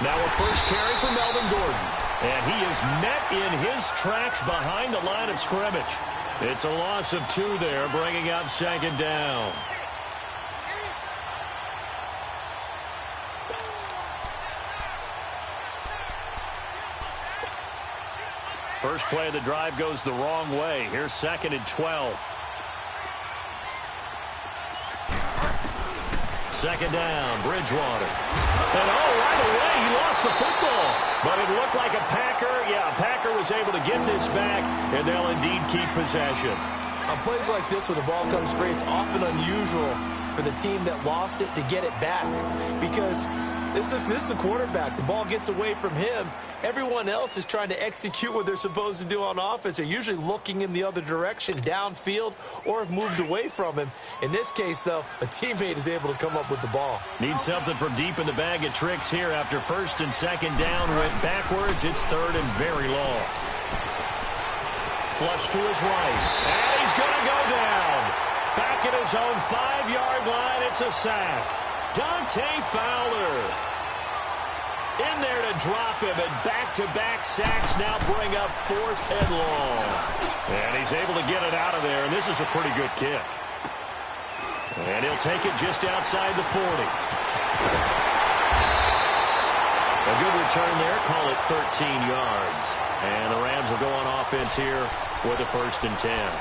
Now a first carry for Melvin Gordon. And he is met in his tracks behind the line of scrimmage. It's a loss of 2 there, bringing up second down. First play of the drive goes the wrong way. Here's 2nd and 12. Second down, Bridgewater. And right away, he lost the football. But it looked like a Packer was able to get this back, and they'll indeed keep possession. On plays like this, when the ball comes free, it's often unusual for the team that lost it to get it back. Because this is the quarterback. The ball gets away from him. Everyone else is trying to execute what they're supposed to do on offense. They're usually looking in the other direction, downfield, or have moved away from him. In this case, though, a teammate is able to come up with the ball. Need something from deep in the bag of tricks here after 1st and 2nd down. Went backwards. It's 3rd and very long. Flush to his right. And he's going to go down. Back at his own 5-yard line. It's a sack. Dante Fowler in there to drop him, and back-to-back sacks now bring up 4th and long. And he's able to get it out of there, and this is a pretty good kick. And he'll take it just outside the 40. A good return there, call it 13 yards. And the Rams will go on offense here with a 1st and 10.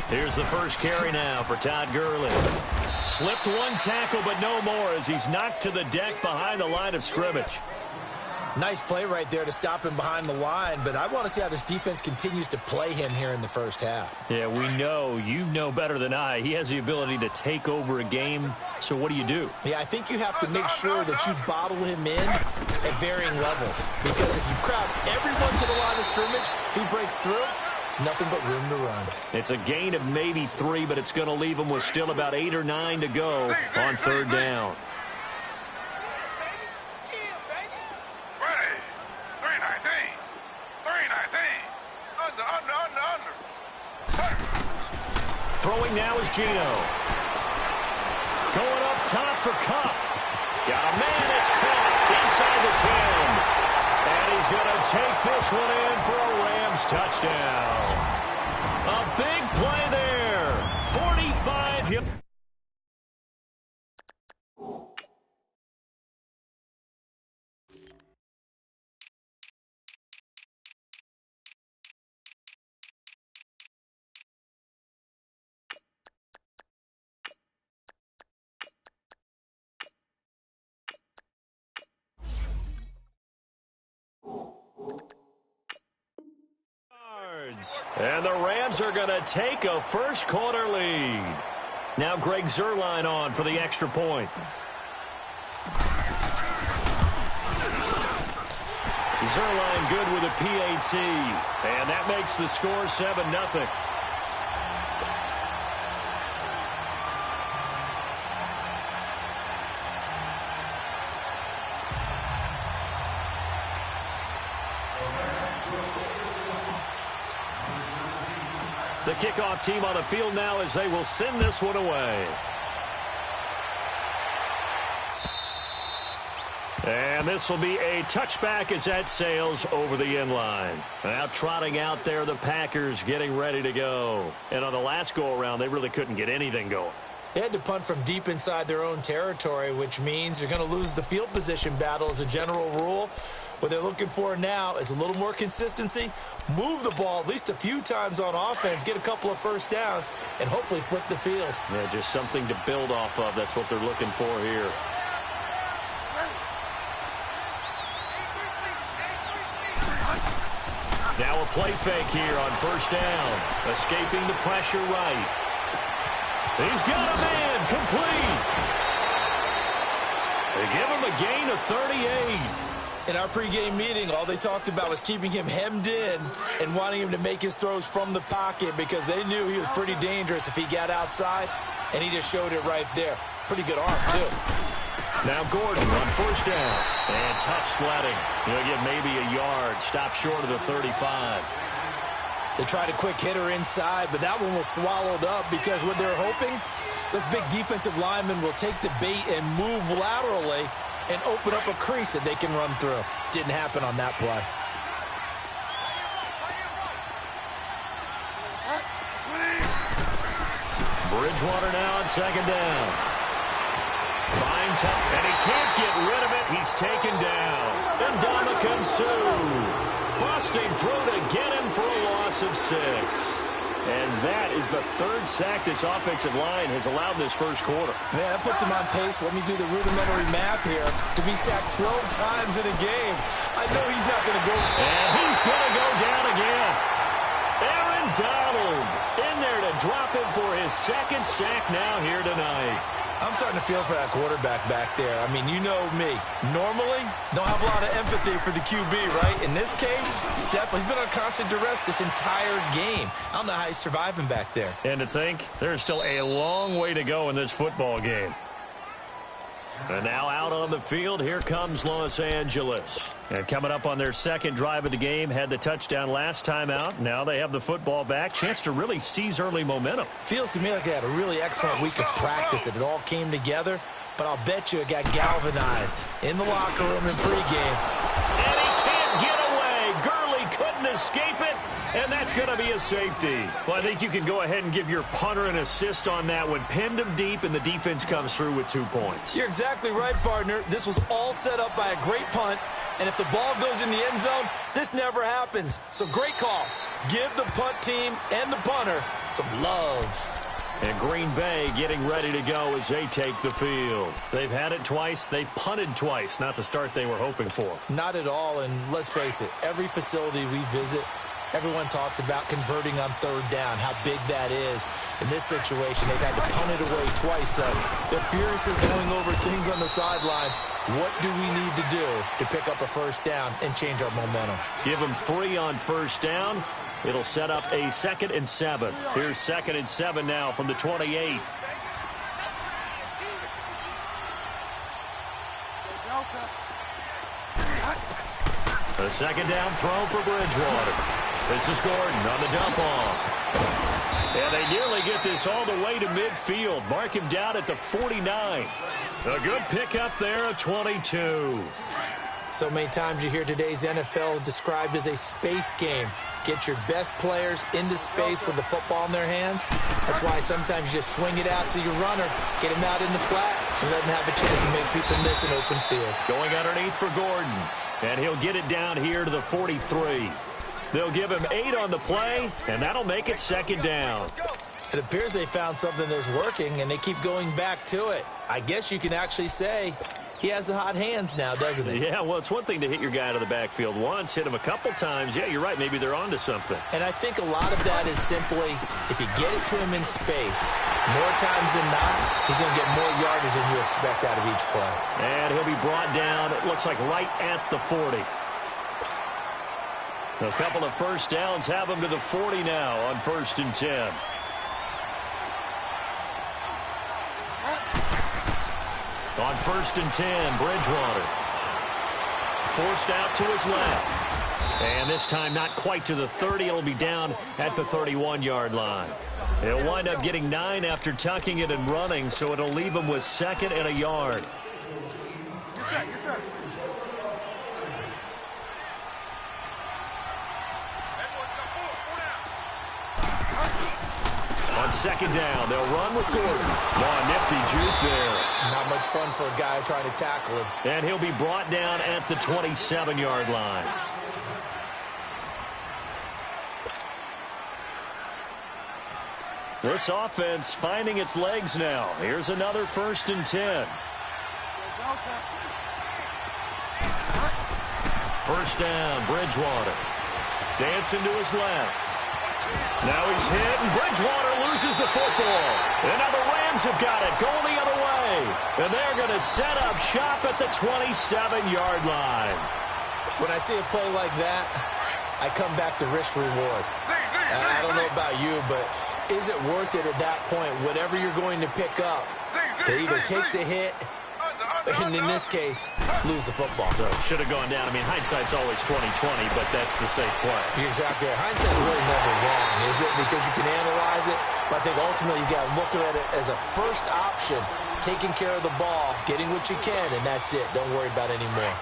Here's the first carry now for Todd Gurley. Slipped 1 tackle, but no more as he's knocked to the deck behind the line of scrimmage. Nice play right there to stop him behind the line, but I want to see how this defense continues to play him here in the first half. Yeah, we know. You know better than I. He has the ability to take over a game, so what do you do? Yeah, I think you have to make sure that you bottle him in at varying levels, because if you crowd everyone to the line of scrimmage, if he breaks through, there's nothing but room to run. It's a gain of maybe 3, but it's going to leave him with still about 8 or 9 to go on 3rd down. Throwing now is Gino. Going up top for Kupp. Got a man, it's caught inside the 10. And he's going to take this one in for a Rams touchdown. A big play there. 45. And the Rams are going to take a first quarter lead. Now Greg Zuerlein on for the extra point. Zuerlein good with a PAT. And that makes the score 7-0. The kickoff team on the field now as they will send this one away. And this will be a touchback as that sails over the end line. Now trotting out there, the Packers getting ready to go. And on the last go-around, they really couldn't get anything going. They had to punt from deep inside their own territory, which means you're going to lose the field position battle as a general rule. What they're looking for now is a little more consistency, move the ball at least a few times on offense, get a couple of first downs, and hopefully flip the field. Yeah, just something to build off of. That's what they're looking for here. Now a play fake here on 1st down. Escaping the pressure right. He's got a man complete. They give him a gain of 38. In our pregame meeting, all they talked about was keeping him hemmed in and wanting him to make his throws from the pocket because they knew he was pretty dangerous if he got outside, and he just showed it right there. Pretty good arm, too. Now Gordon on first down. And tough sledding. He'll get maybe a yard. Stop short of the 35. They tried a quick hitter inside, but that one was swallowed up because what they're hoping, those big defensive linemen will take the bait and move laterally and open up a crease that they can run through. Didn't happen on that play. Bridgewater now on second down. Finds him, and he can't get rid of it. He's taken down. And Ndamukong Suh busting through to get him for a loss of 6. And that is the third sack this offensive line has allowed this first quarter. Man, that puts him on pace. Let me do the rudimentary math here. To be sacked 12 times in a game, I know he's not going to go. And he's going to go down again. Aaron Donald in there to drop him for his second sack now here tonight. I'm starting to feel for that quarterback back there. I mean, you know me. Normally, don't have a lot of empathy for the QB, right? In this case, definitely. He's been on constant duress this entire game. I don't know how he's surviving back there. And to think, there's still a long way to go in this football game. And now out on the field, here comes Los Angeles. And coming up on their second drive of the game, had the touchdown last time out. Now they have the football back. Chance to really seize early momentum. Feels to me like they had a really excellent week of practice. It all came together, but I'll bet you it got galvanized in the locker room in pregame. And he can't get away. Gurley couldn't escape it. And that's going to be a safety. Well, I think you can go ahead and give your punter an assist on that one. Pinned him deep, and the defense comes through with 2 points. You're exactly right, partner. This was all set up by a great punt. And if the ball goes in the end zone, this never happens. So great call. Give the punt team and the punter some love. And Green Bay getting ready to go as they take the field. They've had it twice. They've punted twice. Not the start they were hoping for. Not at all. And let's face it, every facility we visit, everyone talks about converting on third down, how big that is. In this situation, they've had to punt it away twice, so they're furiously going over things on the sidelines. What do we need to do to pick up a first down and change our momentum? Give them 3 on first down. It'll set up a 2nd and 7. Here's 2nd and 7 now from the 28. A second down throw for Bridgewater. This is Gordon on the dump off. And they nearly get this all the way to midfield. Mark him down at the 49. A good pickup there, a 22. So many times you hear today's NFL described as a space game. Get your best players into space with the football in their hands. That's why sometimes you just swing it out to your runner, get him out in the flat, and let him have a chance to make people miss an open field. Going underneath for Gordon. And he'll get it down here to the 43. They'll give him 8 on the play, and that'll make it 2nd down. It appears they found something that's working, and they keep going back to it. I guess you can actually say he has the hot hands now, doesn't he? Yeah, well, it's one thing to hit your guy out of the backfield once, hit him a couple times. Yeah, you're right. Maybe they're onto something. And I think a lot of that is simply if you get it to him in space, more times than not, he's going to get more yardage than you expect out of each play. And he'll be brought down, it looks like right at the 40. A couple of first downs have him to the 40 now on 1st and 10. On 1st and 10, Bridgewater. Forced out to his left. And this time not quite to the 30. It'll be down at the 31-yard line. He'll wind up getting 9 after tucking it and running, so it'll leave him with 2nd and a yard. On 2nd down, they'll run with Gordon. Oh, nifty juke there. Not much fun for a guy trying to tackle him. And he'll be brought down at the 27-yard line. This offense finding its legs now. Here's another 1st and 10. 1st down, Bridgewater. Dancing to his left. Now he's hit, and Bridgewater loses the football. And now the Rams have got it, going the other way. And they're going to set up shop at the 27-yard line. When I see a play like that, I come back to risk-reward. I don't know about you, but is it worth it at that point, whatever you're going to pick up, to either take the hit, and in this case, lose the football? So should have gone down. I mean, hindsight's always 20/20, but that's the safe play. You're exactly right. Hindsight's really never wrong, is it? Because you can analyze it, but I think ultimately you got to look at it as a first option, taking care of the ball, getting what you can, and that's it. Don't worry about it anymore.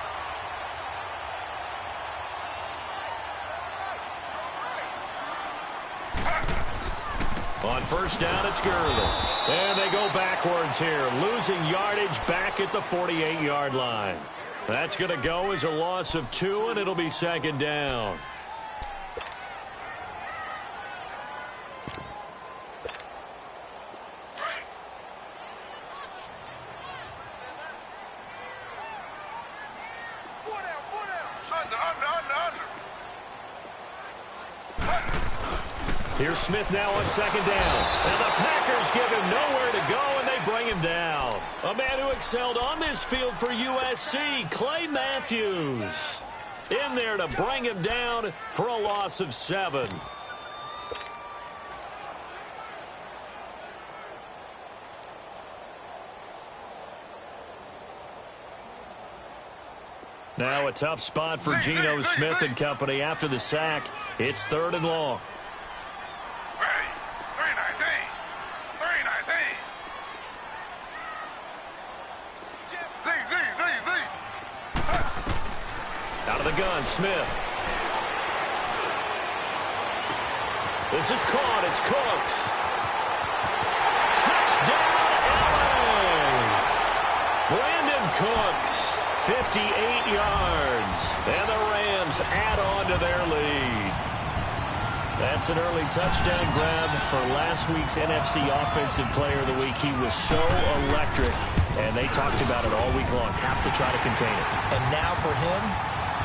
On first down, it's Gurley. And they go backwards here, losing yardage back at the 48-yard line. That's going to go as a loss of 2, and it'll be second down. Here's Smith now on second down. And the Packers give him nowhere to go, and they bring him down. A man who excelled on this field for USC, Clay Matthews. In there to bring him down for a loss of 7. Now a tough spot for Geno Smith and company after the sack. It's 3rd and long. Out of the gun, Smith. This is caught. It's Cooks. Touchdown, LA! Brandon Cooks, 58 yards. And the Rams add on to their lead. That's an early touchdown grab for last week's NFC Offensive Player of the Week. He was so electric, and they talked about it all week long. Have to try to contain it. And now for him,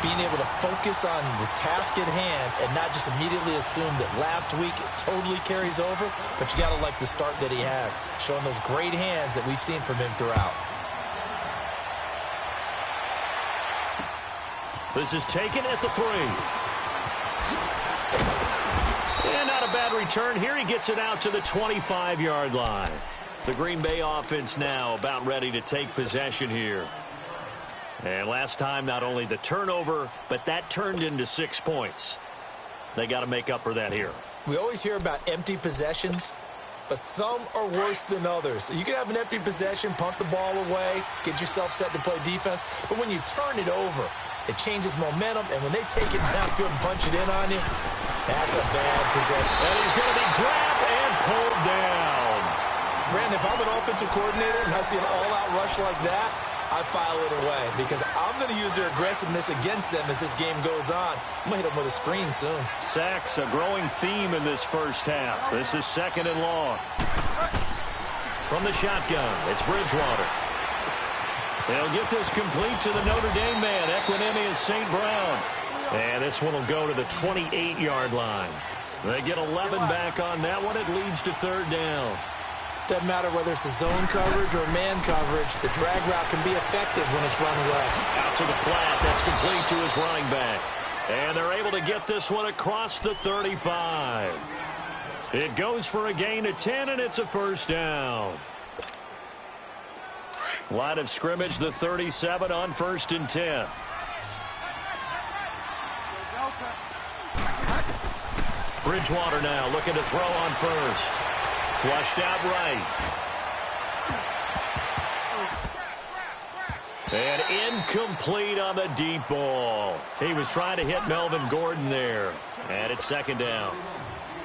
being able to focus on the task at hand and not just immediately assume that last week it totally carries over, but you got to like the start that he has, showing those great hands that we've seen from him throughout. This is taken at the 3. And not a bad return here. He gets it out to the 25-yard line. The Green Bay offense now about ready to take possession here. And last time, not only the turnover, but that turned into 6 points. They got to make up for that here. We always hear about empty possessions, but some are worse than others. You can have an empty possession, punt the ball away, get yourself set to play defense, but when you turn it over, it changes momentum, and when they take it downfield and punch it in on you, that's a bad possession. And he's going to be grabbed and pulled down. Brandon, if I'm an offensive coordinator and I see an all-out rush like that, I file it away because I'm going to use their aggressiveness against them as this game goes on. I'm going to hit them with a screen soon. Sacks, a growing theme in this first half. This is 2nd and long. From the shotgun, it's Bridgewater. They'll get this complete to the Notre Dame man, Equinemius St. Brown. And this one will go to the 28-yard line. They get 11 back on that one. It leads to 3rd down. Doesn't matter whether it's a zone coverage or man coverage. The drag route can be effective when it's run well. Out to the flat. That's complete to his running back. And they're able to get this one across the 35. It goes for a gain of 10, and it's a 1st down. Line of scrimmage, the 37 on 1st and 10. Bridgewater now looking to throw on first. Flushed out right. And incomplete on the deep ball. He was trying to hit Melvin Gordon there. And it's 2nd down.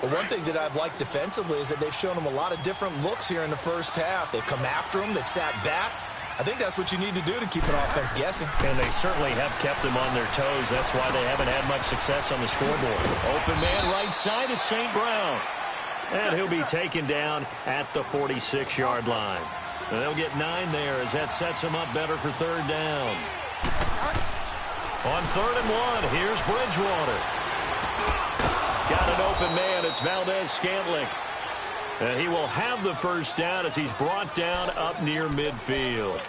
Well, one thing that I've liked defensively is that they've shown him a lot of different looks here in the first half. They've come after him. They've sat back. I think that's what you need to do to keep an offense guessing. And they certainly have kept them on their toes. That's why they haven't had much success on the scoreboard. Open man right side is St. Brown. And he'll be taken down at the 46-yard line. And they'll get 9 there as that sets them up better for 3rd down. On 3rd and 1, here's Bridgewater. got an open man. It's Valdez-Scantling. And he will have the first down as he's brought down up near midfield.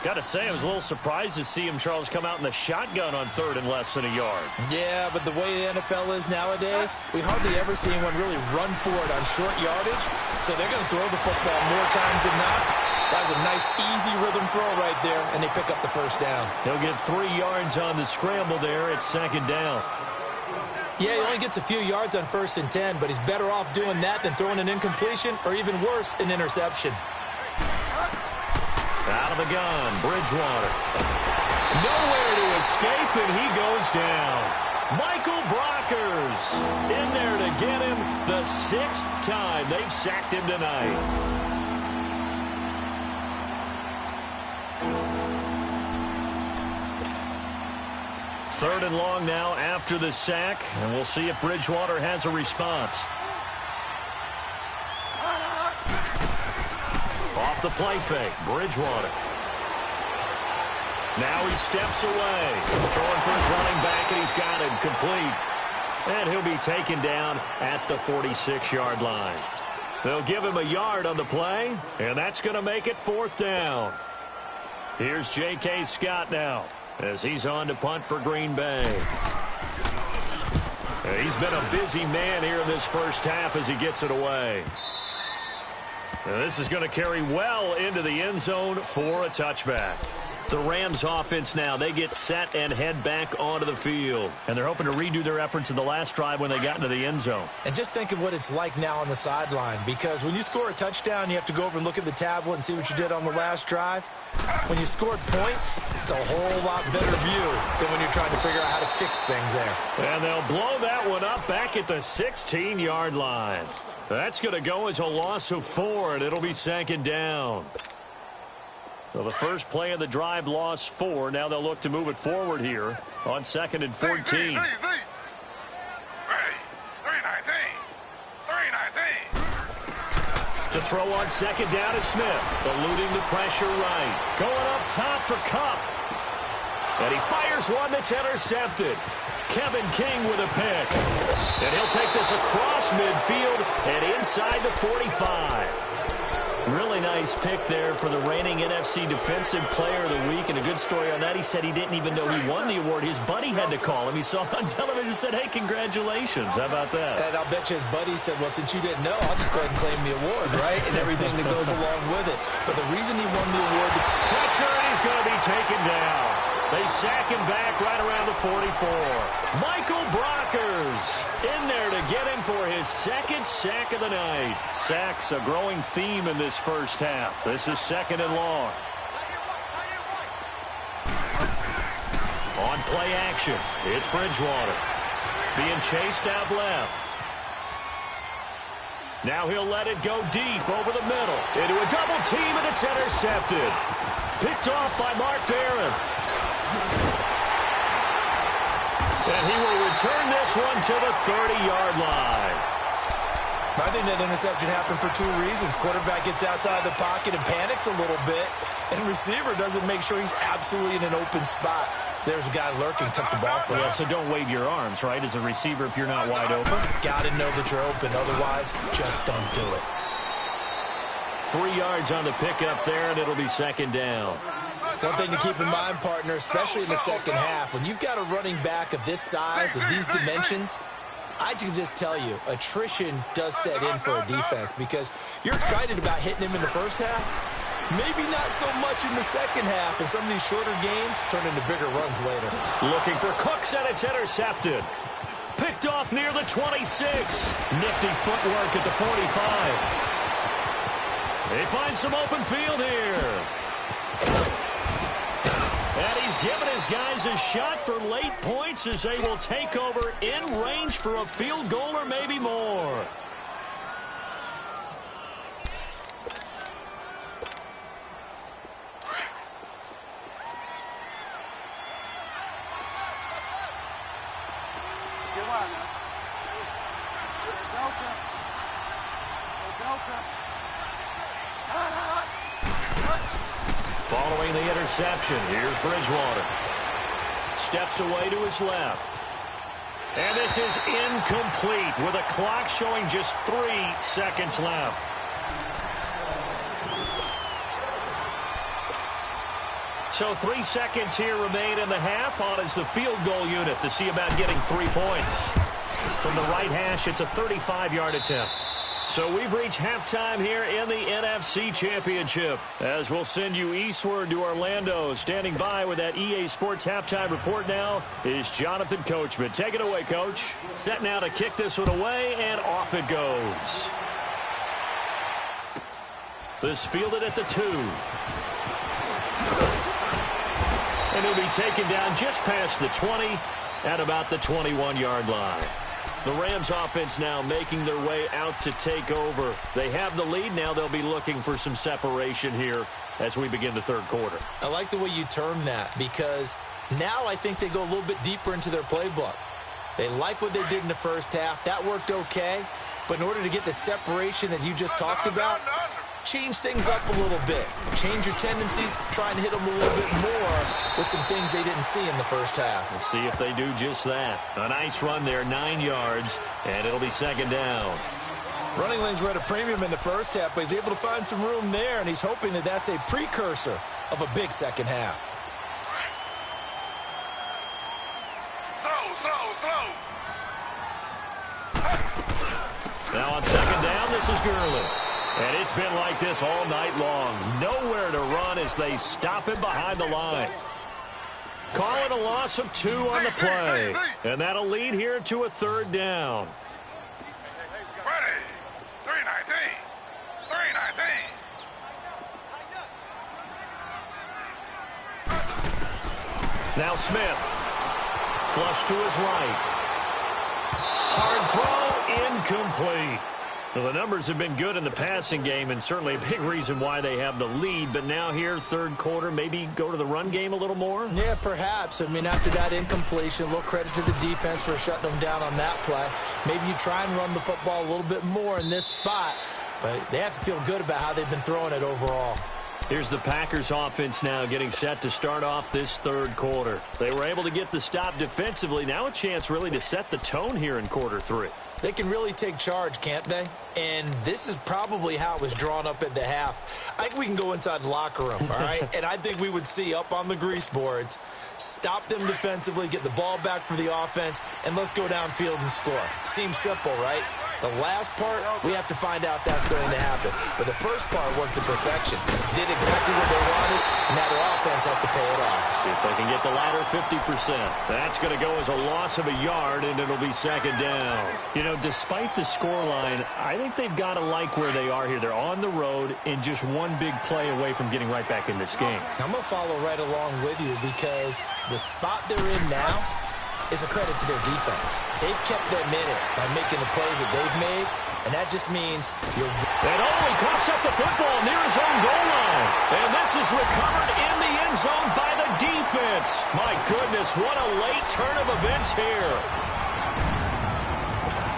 Got to say, I was a little surprised to see him, Charles, come out in the shotgun on third and less than a yard. Yeah, but the way the NFL is nowadays, we hardly ever see anyone really run for it on short yardage. So they're going to throw the football more times than not. That was a nice, easy rhythm throw right there, and they pick up the first down. He'll get 3 yards on the scramble there at second down. Yeah, he only gets a few yards on 1st and 10, but he's better off doing that than throwing an incompletion or even worse, an interception. Out of the gun, Bridgewater. Nowhere to escape, and he goes down. Michael Brockers in there to get him the 6th time they've sacked him tonight. Third and long now after the sack, and we'll see if Bridgewater has a response. Off the play fake, Bridgewater. Now he steps away. Throwing for his running back, and he's got him complete. And he'll be taken down at the 46-yard line. They'll give him a yard on the play, and that's going to make it 4th down. Here's J.K. Scott now as he's on to punt for Green Bay. He's been a busy man here in this first half as he gets it away. Now this is going to carry well into the end zone for a touchback. The Rams offense now, they get set and head back onto the field. And they're hoping to redo their efforts in the last drive when they got into the end zone. And just think of what it's like now on the sideline, because when you score a touchdown, you have to go over and look at the tablet and see what you did on the last drive. When you scored points, it's a whole lot better view than when you're trying to figure out how to fix things there. And they'll blow that one up back at the 16-yard line. That's going to go as a loss of 4, and it'll be 2nd down. So the first play of the drive, lost 4. Now they'll look to move it forward here on 2nd and 14. To throw on 2nd down is Smith, eluding the pressure right. Going up top for Kupp. And he fires one that's intercepted. Kevin King with a pick. And he'll take this across midfield and inside the 45. Really nice pick there for the reigning NFC Defensive Player of the Week. And a good story on that. He said he didn't even know he won the award. His buddy had to call him. He saw it on television and said, hey, congratulations. How about that? And I'll bet you his buddy said, well, since you didn't know, I'll just go ahead and claim the award, right? And everything that goes along with it. But the reason he won the award... Pressure, and he's going to be taken down. They sack him back right around the 44. Michael Brockers in there to get him for his 2nd sack of the night. Sacks a growing theme in this first half. This is 2nd and long. On play action, it's Bridgewater. Being chased out left. Now he'll let it go deep over the middle. Into a double team, and it's intercepted. Picked off by Mark Barron. And he will return this one to the 30-yard line. I think that interception happened for 2 reasons. Quarterback gets outside the pocket and panics a little bit, and receiver doesn't make sure he's absolutely in an open spot. So there's a guy lurking, took the ball from him. Yeah, so don't wave your arms, right, as a receiver if you're not wide open. Got to know that you're open. Otherwise, just don't do it. 3 yards on the pickup there, and it'll be 2nd down. One thing to keep in mind, partner, especially in the second half, when you've got a running back of this size, of these dimensions, I can just tell you, attrition does set in for a defense because you're excited about hitting him in the first half. Maybe not so much in the second half, and some of these shorter gains turn into bigger runs later. Looking for Cooks, and it's intercepted. Picked off near the 26. Nifty footwork at the 45. They find some open field here. And he's given his guys a shot for late points as they will take over in range for a field goal or maybe more. Following the interception, here's Bridgewater. Steps away to his left. And this is incomplete with a clock showing just 3 seconds left. So 3 seconds here remain in the half. On is the field goal unit to see about getting 3 points. From the right hash, it's a 35-yard attempt. So we've reached halftime here in the NFC Championship. As we'll send you eastward to Orlando. Standing by with that EA Sports halftime report now is Jonathan Coachman. Take it away, Coach. Set now to kick this one away, and off it goes. This fielded at the 2. And he'll be taken down just past the 20 at about the 21-yard line. The Rams offense now making their way out to take over. They have the lead. Now they'll be looking for some separation here as we begin the third quarter. I like the way you term that because now I think they go a little bit deeper into their playbook. They like what they did in the first half. That worked okay. But in order to get the separation that you just talked about, change things up a little bit. Change your tendencies. Try and hit them a little bit more with some things they didn't see in the first half. We'll see if they do just that. A nice run there, 9 yards, and it'll be second down. Running lanes were at a premium in the first half, but he's able to find some room there, and he's hoping that that's a precursor of a big second half. Now on second down, this is Gurley. And it's been like this all night long. Nowhere to run as they stop him behind the line. Call it a loss of 2 on the play. And that'll lead here to a third down. Ready. 319. 319. Now Smith. Flush to his right. Hard throw, incomplete. Well, the numbers have been good in the passing game and certainly a big reason why they have the lead. But now here, third quarter, maybe go to the run game a little more? Yeah, perhaps. I mean, after that incompletion, a little credit to the defense for shutting them down on that play. Maybe you try and run the football a little bit more in this spot. But they have to feel good about how they've been throwing it overall. Here's the Packers offense now getting set to start off this third quarter. They were able to get the stop defensively. Now a chance really to set the tone here in quarter 3. They can really take charge, can't they? And this is probably how it was drawn up at the half. I think we can go inside the locker room, all right? And I think we would see up on the grease boards, stop them defensively, get the ball back for the offense, and let's go downfield and score. Seems simple, right? The last part, we have to find out that's going to happen. But the first part worked to perfection. Did exactly what they wanted, and now their offense has to pay it off. See if they can get the latter 50%. That's going to go as a loss of a yard, and it'll be second down. You know, despite the scoreline, I think they've got to like where they are here. They're on the road and just one big play away from getting right back in this game. I'm going to follow right along with you because the spot they're in now is a credit to their defense. They've kept them in it by making the plays that they've made, and that just means you're... And he coughs up the football near his own goal line. And this is recovered in the end zone by the defense. My goodness, what a late turn of events here.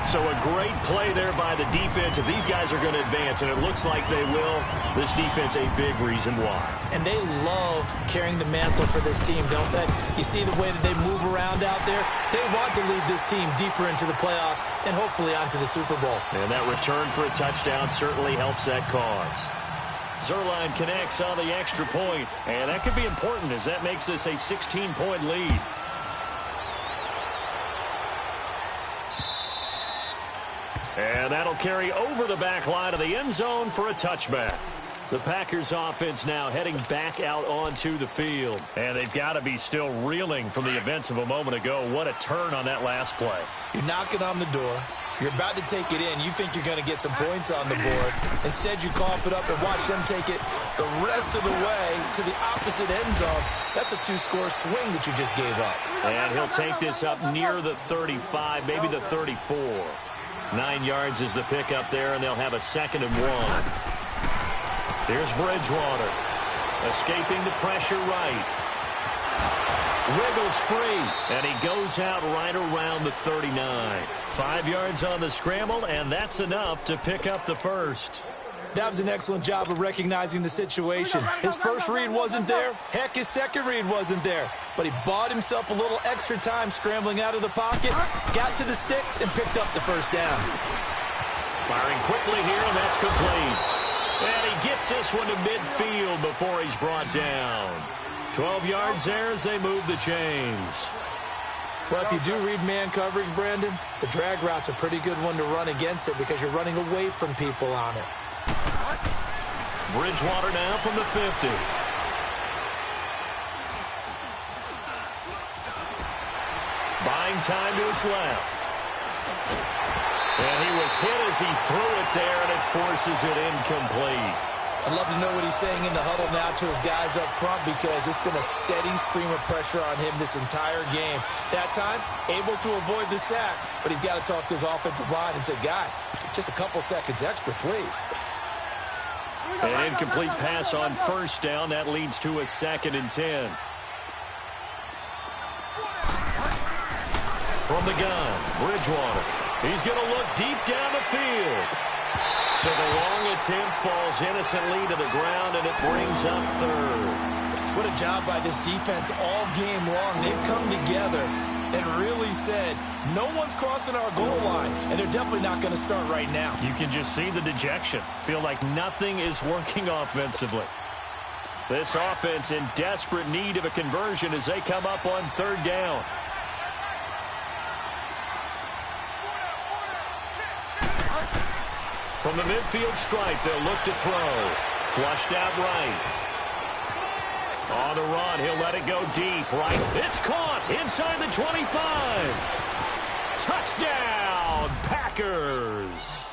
So a great play there by the defense. If these guys are going to advance, and it looks like they will, this defense a big reason why. And they love carrying the mantle for this team, don't they? You see the way that they move around out there? They want to lead this team deeper into the playoffs and hopefully onto the Super Bowl. And that return for a touchdown certainly helps that cause. Zerline connects on the extra point, and that could be important as that makes this a 16-point lead. And that'll carry over the back line of the end zone for a touchback. The Packers offense now heading back out onto the field. And they've got to be still reeling from the events of a moment ago. What a turn on that last play. You're knocking on the door. You're about to take it in. You think you're going to get some points on the board. Instead, you cough it up and watch them take it the rest of the way to the opposite end zone. That's a 2-score swing that you just gave up. And he'll take this up near the 35, maybe the 34. 9 yards is the pickup there, and they'll have a 2nd and 1. Here's Bridgewater. Escaping the pressure right. Wiggles free, and he goes out right around the 39. 5 yards on the scramble, and that's enough to pick up the first. That was an excellent job of recognizing the situation. His first read wasn't there. Heck, his second read wasn't there. But he bought himself a little extra time scrambling out of the pocket, got to the sticks, and picked up the first down. Firing quickly here, and that's complete. And he gets this one to midfield before he's brought down. 12 yards there as they move the chains. Well, if you do read man coverage, Brandon, the drag route's a pretty good one to run against it because you're running away from people on it. Bridgewater now from the 50. Buying time to his left. And he was hit as he threw it there, and it forces it incomplete. I'd love to know what he's saying in the huddle now to his guys up front because it's been a steady stream of pressure on him this entire game. That time, able to avoid the sack, but he's got to talk to his offensive line and say, guys, just a couple seconds extra, please. An incomplete pass on first down. That leads to a 2nd and 10. From the gun, Bridgewater. He's going to look deep down the field. So the long attempt falls innocently to the ground, and it brings up 3rd. What a job by this defense all game long. They've come together and really said, no one's crossing our goal line, and they're definitely not going to start right now. You can just see the dejection. Feel like nothing is working offensively. This offense in desperate need of a conversion as they come up on 3rd down. From the midfield stripe, they'll look to throw. Flushed out right. On the run, he'll let it go deep. Right, it's caught inside the 25. Touchdown, Packers.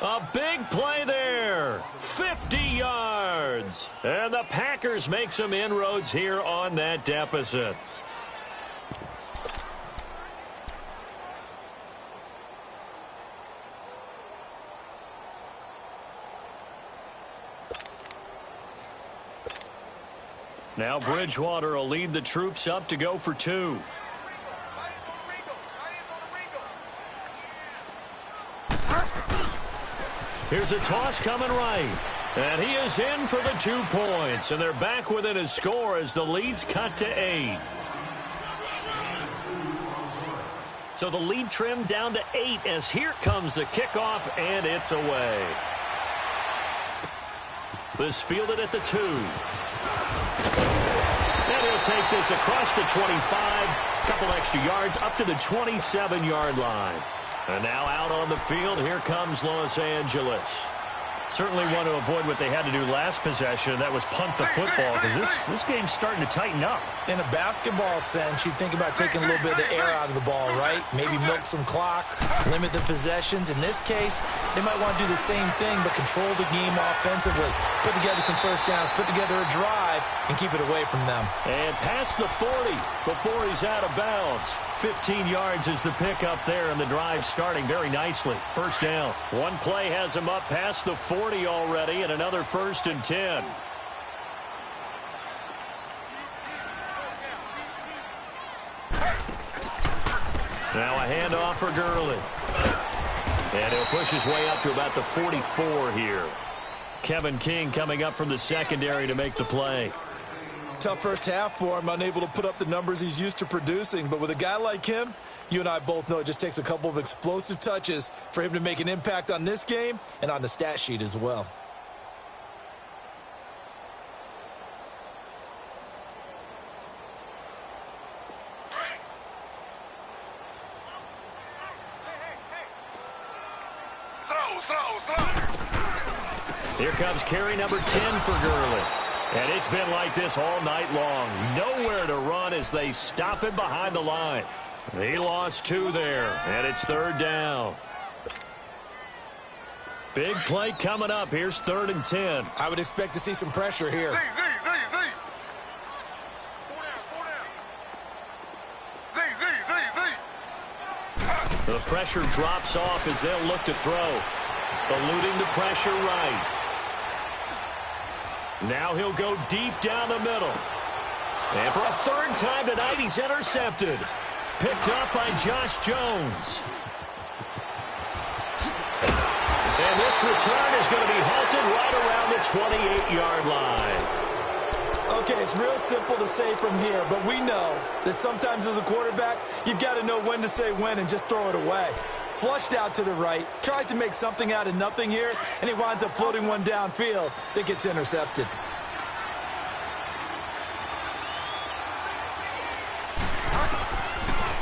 A big play there. 50 yards. And the Packers make some inroads here on that deficit. Now Bridgewater will lead the troops up to go for 2. Here's a toss coming right. And he is in for the 2 points. And they're back within a score as the lead's cut to 8. So the lead trimmed down to 8 as here comes the kickoff, and it's away. This fielded at the 2. And he'll take this across the 25, couple extra yards up to the 27-yard line. And now out on the field, here comes Los Angeles. Certainly want to avoid what they had to do last possession, that was punt the football, because this game's starting to tighten up. In a basketball sense, you think about taking a little bit of the air out of the ball, right? Maybe milk some clock, limit the possessions. In this case, they might want to do the same thing, but control the game offensively. Put together some first downs, put together a drive, and keep it away from them. And past the 40 before he's out of bounds. 15 yards is the pickup there, and the drive starting very nicely. First down. One play has him up past the 40 already, and another 1st and 10. Now a handoff for Gurley. And he'll push his way up to about the 44 here. Kevin King coming up from the secondary to make the play. Tough first half for him, unable to put up the numbers he's used to producing. But with a guy like him, you and I both know it just takes a couple of explosive touches for him to make an impact on this game and on the stat sheet as well. Here comes carry number 10 for Gurley. And it's been like this all night long. Nowhere to run as they stop him behind the line. He lost 2 there, and it's 3rd down. Big play coming up. Here's 3rd and 10. I would expect to see some pressure here. The pressure drops off as they'll look to throw. Eluding the pressure right. Now he'll go deep down the middle. And for a 3rd time tonight, he's intercepted. Picked up by Josh Jones. And this return is going to be halted right around the 28-yard line. Okay, it's real simple to say from here, but we know that sometimes as a quarterback, you've got to know when to say when and just throw it away. Flushed out to the right, tries to make something out of nothing here, and he winds up floating one downfield that gets intercepted.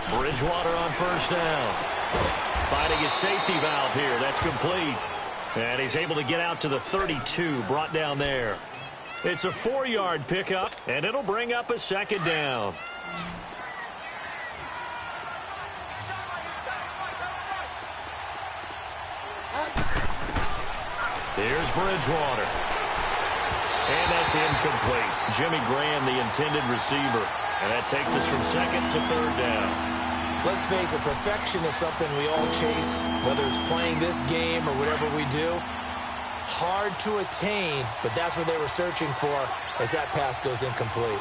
Bridgewater on first down. Finding his safety valve here. That's complete. And he's able to get out to the 32, brought down there. It's a 4-yard pickup, and it'll bring up a second down. Here's Bridgewater. And that's incomplete. Jimmy Graham, the intended receiver. And that takes us from second to third down. Let's face it, perfection is something we all chase, whether it's playing this game or whatever we do. Hard to attain, but that's what they were searching for as that pass goes incomplete.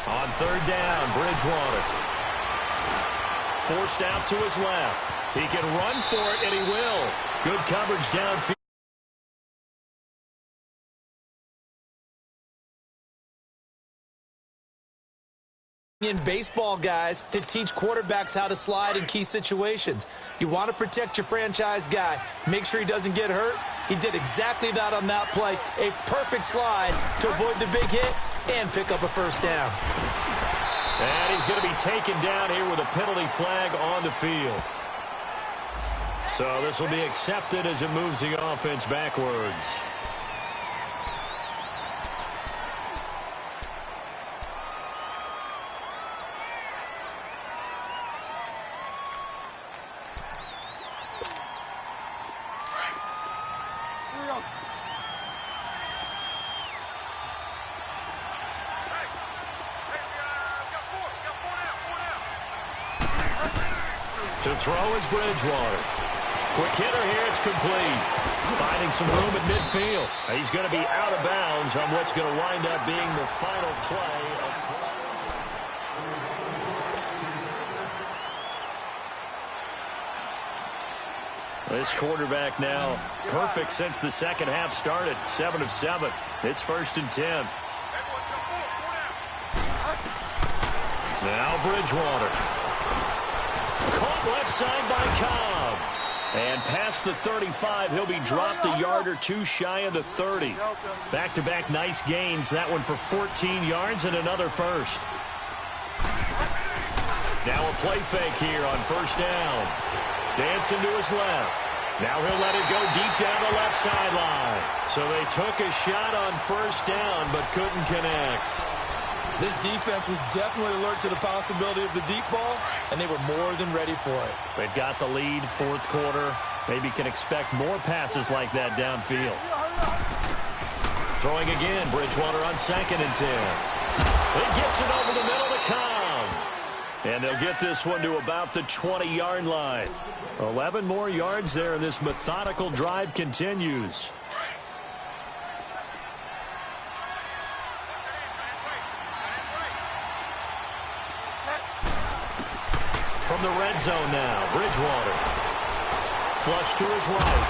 On third down, Bridgewater. Forced out to his left. He can run for it, and he will. Good coverage downfield. In baseball, guys, to teach quarterbacks how to slide in key situations. You want to protect your franchise guy. Make sure he doesn't get hurt. He did exactly that on that play. A perfect slide to avoid the big hit and pick up a first down. And he's going to be taken down here with a penalty flag on the field. So this will be accepted as it moves the offense backwards. To throw is Bridgewater. Quick hitter here, it's complete. Finding some room at midfield. He's going to be out of bounds on what's going to wind up being the final play of this quarterback now perfect since the second half started. 7 of 7. It's 1st and 10. Now Bridgewater. Caught left side by Cobb. And past the 35, he'll be dropped a yard or two shy of the 30. Back-to-back nice gains. That one for 14 yards and another first. Now a play fake here on first down. Dancing to his left. Now he'll let it go deep down the left sideline. So they took a shot on first down but couldn't connect. This defense was definitely alert to the possibility of the deep ball, and they were more than ready for it. They've got the lead, fourth quarter. Maybe can expect more passes like that downfield. Throwing again, Bridgewater on 2nd and 10. He gets it over the middle to Cobb. And they'll get this one to about the 20-yard line. 11 more yards there, and this methodical drive continues. From the red zone now, Bridgewater. Flush to his right.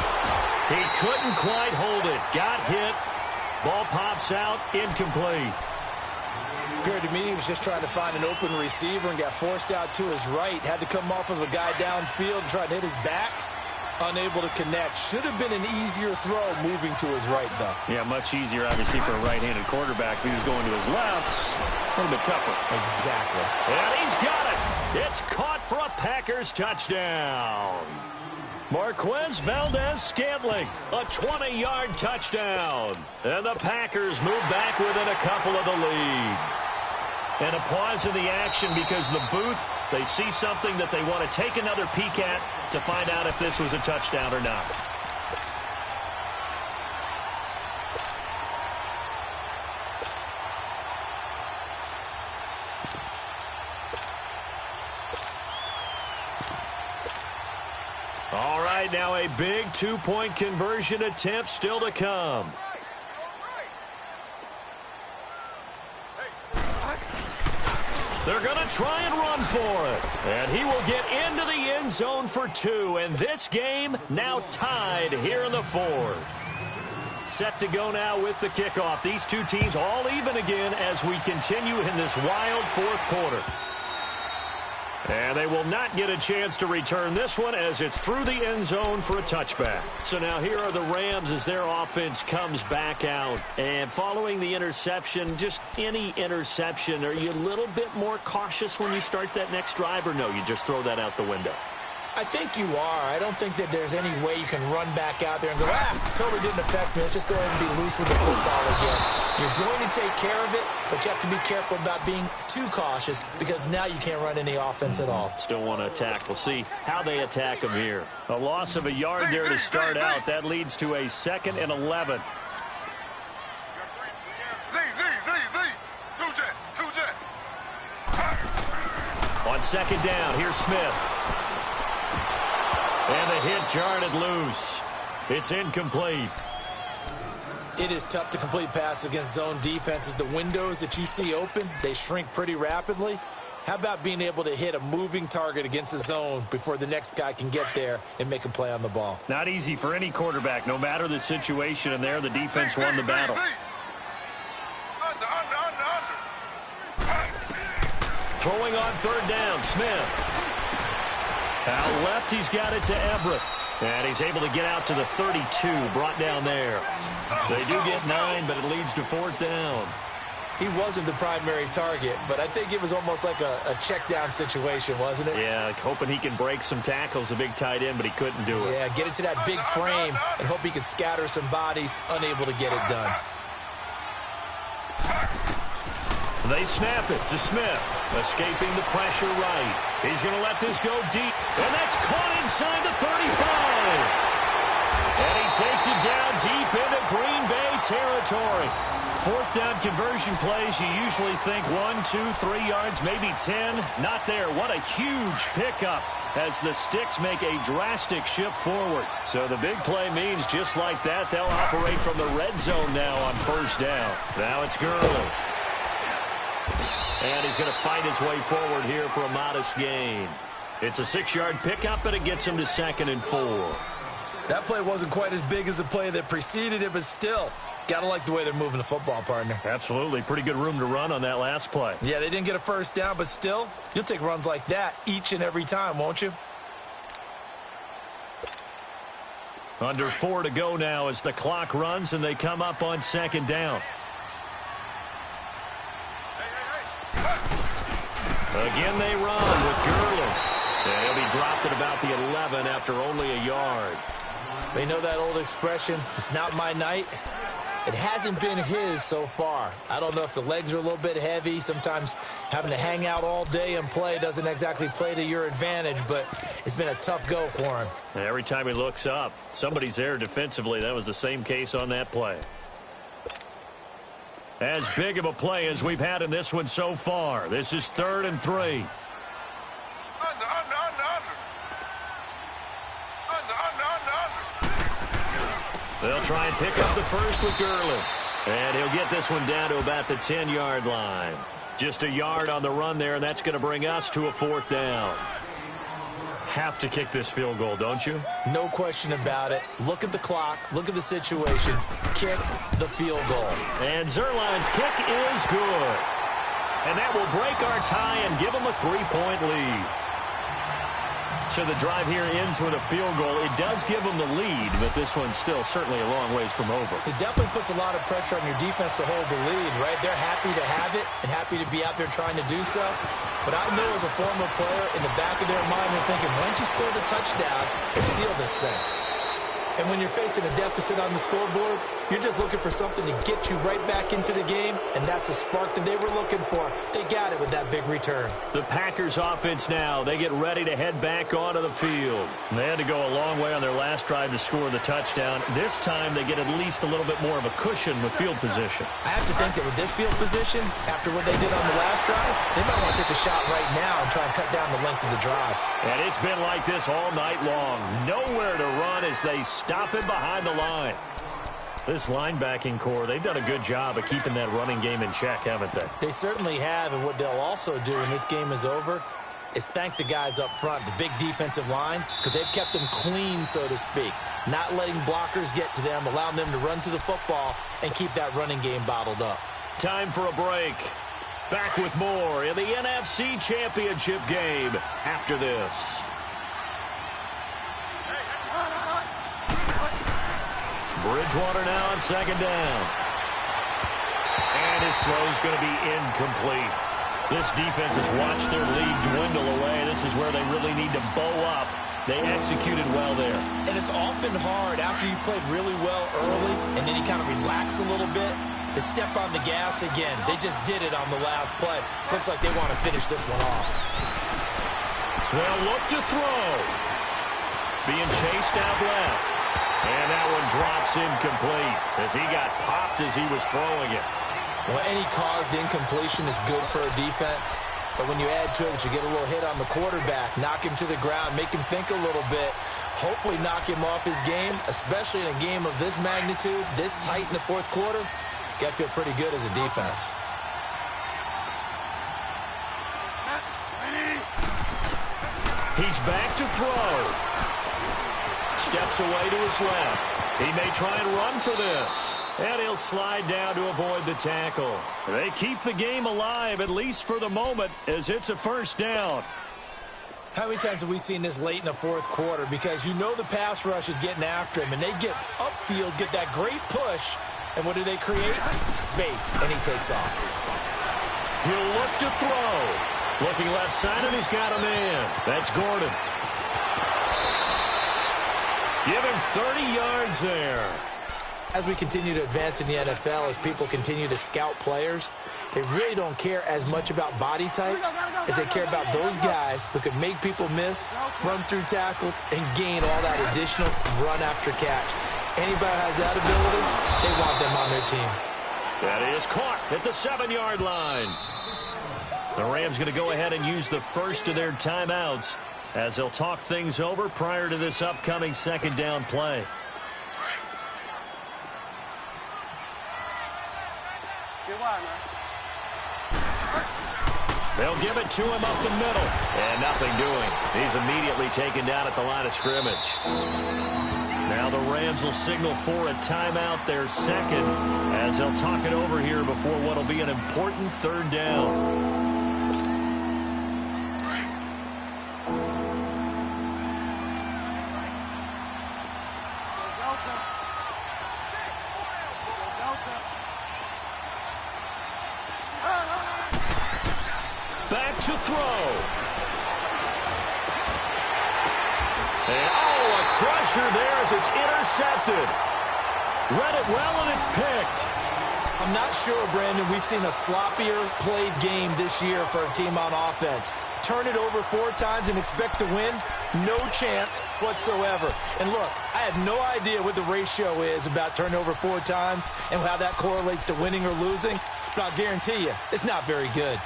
He couldn't quite hold it. Got hit. Ball pops out. Incomplete. Appeared to me he was just trying to find an open receiver and got forced out to his right. Had to come off of a guy downfield, trying to hit his back. Unable to connect. Should have been an easier throw moving to his right, though. Yeah, much easier, obviously, for a right-handed quarterback. If he was going to his left, a little bit tougher. Exactly. And he's got it. It's caught for a Packers touchdown. Marquez Valdez-Scantling, a 20-yard touchdown. And the Packers move back within a couple of the lead. And a pause in the action because the booth, they see something that they want to take another peek at to find out if this was a touchdown or not. All right, now a big two-point conversion attempt still to come. They're going to try and run for it. And he will get into the end zone for 2. And this game now tied here in the 4th. Set to go now with the kickoff. These two teams all even again as we continue in this wild 4th quarter. And they will not get a chance to return this one as it's through the end zone for a touchback. So now here are the Rams as their offense comes back out. And following the interception, just any interception, are you a little bit more cautious when you start that next drive, or no, you just throw that out the window? I think you are. I don't think that there's any way you can run back out there and go, totally didn't affect me. Let's just go ahead and be loose with the football again. You're going to take care of it, but you have to be careful about being too cautious because now you can't run any offense at all. Still want to attack. We'll see how they attack them here. A loss of a yard there to start out. That leads to a 2nd and 11. On 2nd down, here's Smith. And the hit jarred it loose. It's incomplete. It is tough to complete passes against zone defenses. The windows that you see open, they shrink pretty rapidly. How about being able to hit a moving target against a zone before the next guy can get there and make a play on the ball? Not easy for any quarterback, no matter the situation. And there, the defense won the battle. Throwing on 3rd down, Smith. Out left, he's got it to Everett. And he's able to get out to the 32, brought down there. They do get 9, but it leads to 4th down. He wasn't the primary target, but I think it was almost like a check down situation, wasn't it? Yeah, like hoping he can break some tackles, a big tight end, but he couldn't do it. Yeah, get it to that big frame and hope he can scatter some bodies, unable to get it done. They snap it to Smith, escaping the pressure right. He's going to let this go deep, and that's caught inside the 35. And he takes it down deep into Green Bay territory. 4th down conversion plays, you usually think 1, 2, 3 yards, maybe 10. Not there. What a huge pickup as the Sticks make a drastic shift forward. So the big play means just like that, they'll operate from the red zone now on 1st down. Now it's Gurley. And he's going to fight his way forward here for a modest gain. It's a 6-yard pickup, but it gets him to 2nd and 4. That play wasn't quite as big as the play that preceded it, but still, got to like the way they're moving the football, partner. Absolutely. Pretty good room to run on that last play. Yeah, they didn't get a 1st down, but still, you'll take runs like that each and every time, won't you? Under 4 to go now as the clock runs, and they come up on 2nd down. Again, they run with Gurley. And he'll be dropped at about the 11 after only a yard. They know that old expression, it's not my night. It hasn't been his so far. I don't know if the legs are a little bit heavy. Sometimes having to hang out all day and play doesn't exactly play to your advantage, but it's been a tough go for him. And every time he looks up, somebody's there defensively. That was the same case on that play. As big of a play as we've had in this one so far. This is 3rd and 3. They'll try and pick up the first with Gurley. And he'll get this one down to about the 10-yard line. Just a yard on the run there, and that's going to bring us to a 4th down. Have to kick this field goal, don't you? No question about it. Look at the clock. Look at the situation. Kick the field goal. And Zerline's kick is good. And that will break our tie and give them a 3-point lead. So the drive here ends with a field goal. It does give them the lead, but this one's still certainly a long ways from over. It definitely puts a lot of pressure on your defense to hold the lead, right? They're happy to have it and happy to be out there trying to do so. But I know as a former player, in the back of their mind, they're thinking, why don't you score the touchdown and seal this thing? And when you're facing a deficit on the scoreboard, you're just looking for something to get you right back into the game, and that's the spark that they were looking for. They got it with that big return. The Packers offense now, they get ready to head back onto the field. They had to go a long way on their last drive to score the touchdown. This time they get at least a little bit more of a cushion with field position. I have to think that with this field position, after what they did on the last drive, they might want to take a shot right now and try and cut down the length of the drive. And it's been like this all night long. Nowhere to run as they stop him behind the line. This linebacking core, they've done a good job of keeping that running game in check, haven't they? They certainly have, and what they'll also do when this game is over is thank the guys up front, the big defensive line, because they've kept them clean, so to speak, not letting blockers get to them, allowing them to run to the football and keep that running game bottled up. Time for a break. Back with more in the NFC Championship game after this. Bridgewater now on second down. And his throw's going to be incomplete. This defense has watched their lead dwindle away. This is where they really need to bow up. They executed well there. And it's often hard after you've played really well early and then you kind of relax a little bit to step on the gas again. They just did it on the last play. Looks like they want to finish this one off. They'll look to throw. Being chased out left. And that one drops incomplete as he got popped as he was throwing it. Well, any caused incompletion is good for a defense. But when you add to it, you get a little hit on the quarterback, knock him to the ground, make him think a little bit, hopefully knock him off his game, especially in a game of this magnitude, this tight in the fourth quarter. Got to feel pretty good as a defense. He's back to throw. Steps away to his left. He may try and run for this. And he'll slide down to avoid the tackle. They keep the game alive, at least for the moment, as it's a first down. How many times have we seen this late in the fourth quarter? Because you know the pass rush is getting after him, and they get upfield, get that great push, and what do they create? Space, and he takes off. He'll look to throw. Looking left side, and he's got a man. That's Gordon. Give him 30 yards there. As we continue to advance in the NFL, as people continue to scout players, they really don't care as much about body types as they care about those guys who can make people miss, run through tackles, and gain all that additional run after catch. Anybody who has that ability, they want them on their team. That is caught at the 7-yard line. The Rams going to go ahead and use the first of their timeouts as they'll talk things over prior to this upcoming second down play. They'll give it to him up the middle. And nothing doing. He's immediately taken down at the line of scrimmage. Now the Rams will signal for a timeout, their second, as they'll talk it over here before what will be an important third down. Back to throw. And, a crusher there as it's intercepted. Read it well, and it's picked. I'm not sure, Brandon, we've seen a sloppier played game this year for a team on offense. Turn it over 4 times and expect to win? No chance whatsoever. And look, I have no idea what the ratio is about turning over 4 times and how that correlates to winning or losing, but I'll guarantee you, it's not very good.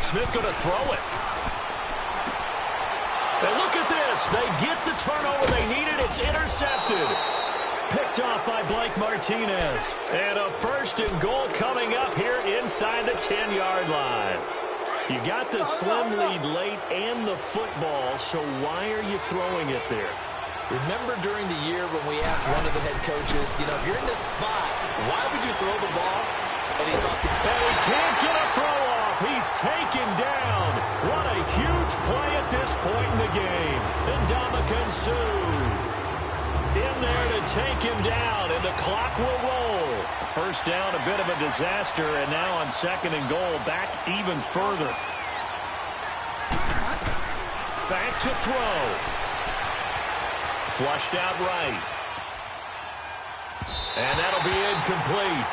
Smith going to throw it. And look at this. They get the turnover they needed. It's intercepted. Picked off by Blake Martinez. And a first and goal coming up here inside the 10-yard line. You got the slim lead late and the football, so why are you throwing it there? Remember during the year when we asked one of the head coaches, if you're in this spot, why would you throw the ball? And he talked to... And he can't get a throw off. He's taken down. What a huge play at this point in the game. And Ndamukong Suh in there to take him down, and the clock will roll. First down, a bit of a disaster, and now on second and goal, back even further. Back to throw. Flushed out right. And that'll be incomplete.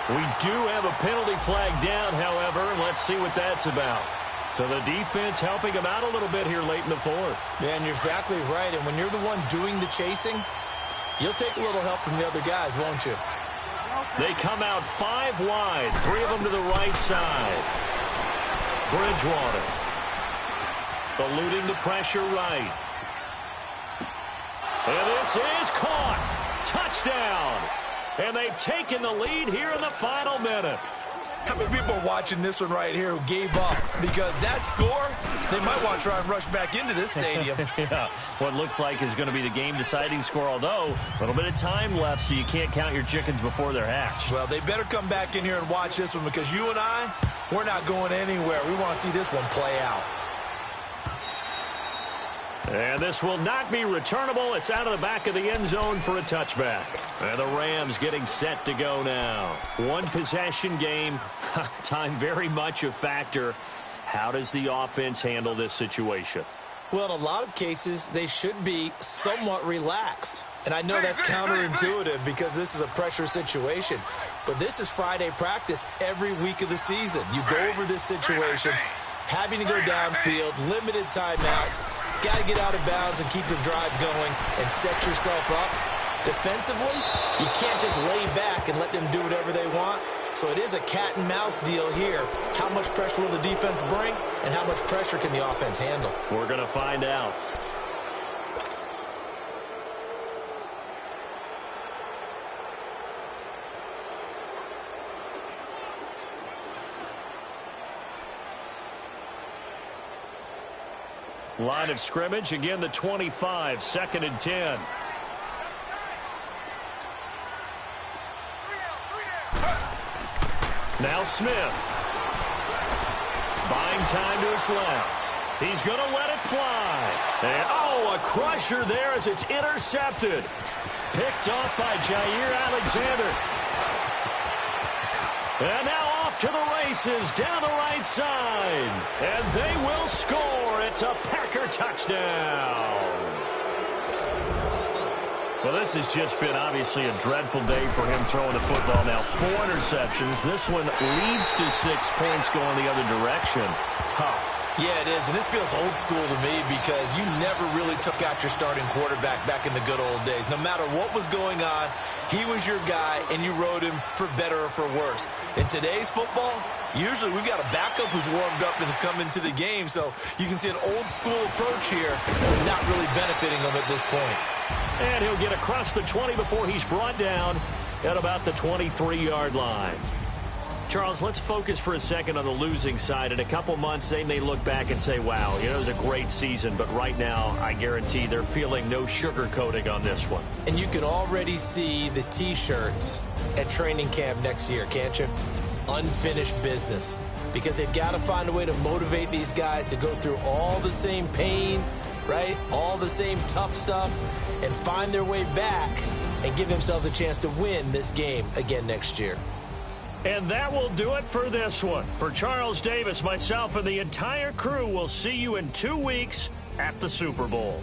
We do have a penalty flag down, however, and let's see what that's about. So the defense helping him out a little bit here late in the fourth. Yeah, and you're exactly right. And when you're the one doing the chasing, You'll take a little help from the other guys, won't you? They come out 5 wide, 3 of them to the right side. Bridgewater eluding the pressure right. And this is caught. Touchdown. And they've taken the lead here in the final minute. How many people are watching this one right here who gave up? Because that score, they might want to try and rush back into this stadium. Yeah, what looks like is going to be the game-deciding score, although a little bit of time left, so you can't count your chickens before they're hatched. Well, they better come back in here and watch this one, because you and I, we're not going anywhere. We want to see this one play out. And this will not be returnable. It's out of the back of the end zone for a touchback. And the Rams getting set to go now. One possession game. Time very much a factor. How does the offense handle this situation? Well, in a lot of cases, they should be somewhat relaxed. And I know that's counterintuitive because this is a pressure situation. But this is Friday practice every week of the season. You go over this situation, having to go downfield, limited timeouts. Got to get out of bounds and keep the drive going and set yourself up. Defensively, you can't just lay back and let them do whatever they want. So it is a cat and mouse deal here. How much pressure will the defense bring, and how much pressure can the offense handle? We're going to find out. Line of scrimmage, again the 25, 2nd and 10. Now Smith. Buying time to his left. He's going to let it fly. And, oh, a crusher there as it's intercepted. Picked off by Jair Alexander. And now off to the races down the right side. And they will score. It's a Packer touchdown. Well, this has just been obviously a dreadful day for him throwing the football. Now 4 interceptions. This one leads to 6 points going the other direction. Tough. Yeah, it is, and this feels old school to me because you never really took out your starting quarterback back in the good old days. No matter what was going on, he was your guy, and you rode him for better or for worse. In today's football, usually we've got a backup who's warmed up and has come into the game, so you can see an old school approach here is not really benefiting him at this point. And he'll get across the 20 before he's brought down at about the 23-yard line. Charles, let's focus for a second on the losing side. In a couple months, they may look back and say, wow, it was a great season. But right now, I guarantee they're feeling no sugarcoating on this one. And you can already see the T-shirts at training camp next year, can't you? Unfinished business. Because they've got to find a way to motivate these guys to go through all the same pain, right? All the same tough stuff, and find their way back and give themselves a chance to win this game again next year. And that will do it for this one. For Charles Davis, myself, and the entire crew, we'll see you in 2 weeks at the Super Bowl.